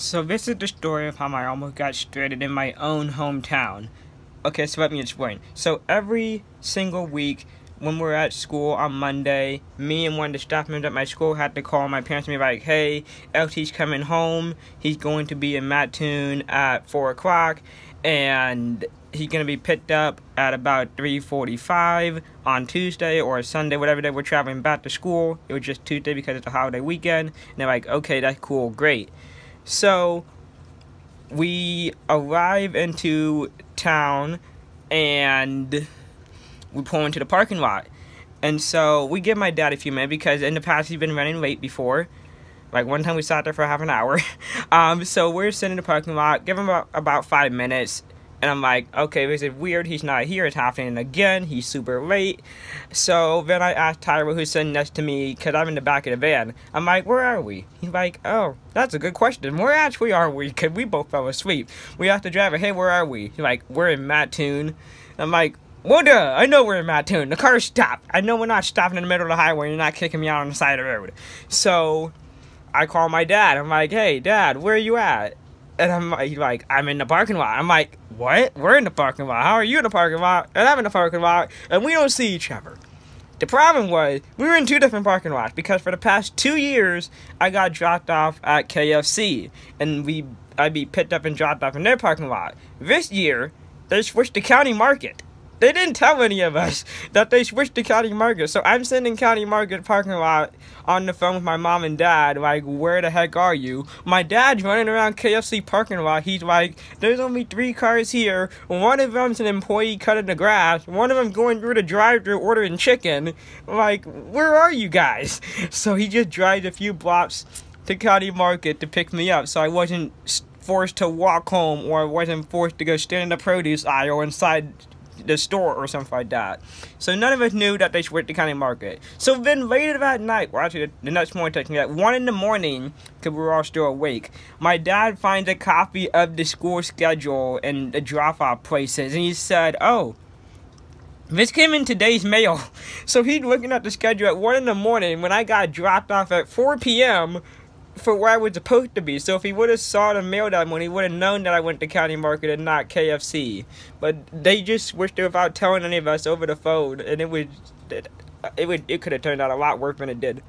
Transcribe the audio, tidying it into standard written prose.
So this is the story of how I almost got stranded in my own hometown. Okay, so let me explain. So every single week when we're at school on Monday, me and one of the staff members at my school had to call my parents and be like, hey, LT's coming home. He's going to be in Mattoon at 4 o'clock, and he's going to be picked up at about 3:45 on Tuesday or Sunday, whatever day we're traveling back to school. It was just Tuesday because it's a holiday weekend. And they're like, okay, that's cool, great. So we arrive into town and we pull into the parking lot. And so we give my dad a few minutes because in the past he's been running late before. Like one time we sat there for half an hour. So we're sitting in the parking lot, give him about 5 minutes. And I'm like, okay, this is weird. He's not here. It's happening again. He's super late. So then I asked Tyler, who's sitting next to me, because I'm in the back of the van. I'm like, where are we? He's like, oh, that's a good question. Where actually are we? Because we both fell asleep. We asked the driver, hey, where are we? He's like, we're in Mattoon. I'm like, well, duh, I know we're in Mattoon. The car stopped. I know we're not stopping in the middle of the highway. You're not kicking me out on the side of the road. So I call my dad. I'm like, hey, Dad, where are you at? And he's like, I'm in the parking lot. I'm like, what? We're in the parking lot. How are you in the parking lot? And I'm in the parking lot. And we don't see each other. The problem was, we were in two different parking lots. Because for the past 2 years, I got dropped off at KFC. And I'd be picked up and dropped off in their parking lot. This year, they switched to County Market. They didn't tell any of us that they switched to County Market. So I'm sitting in County Market parking lot on the phone with my mom and dad, like, where the heck are you? My dad's running around KFC parking lot. He's like, there's only 3 cars here. One of them's an employee cutting the grass. One of them's going through the drive-thru ordering chicken. Like, where are you guys? So he just drives a few blocks to County Market to pick me up, so I wasn't forced to walk home, or I wasn't forced to go stand in the produce aisle inside the store or something like that. So none of us knew that they switched to County Market. So then later that night, well actually the next morning, technically at 1 in the morning, because we were all still awake, my dad finds a copy of the school schedule and the drop-off places, and he said, oh, this came in today's mail. So he's looking at the schedule at 1 in the morning when I got dropped off at 4 p.m. for where I was supposed to be. So if he would have saw the mail that morning, he would have known that I went to County Market and not KFC. But they just switched it without telling any of us over the phone, and it could have turned out a lot worse than it did.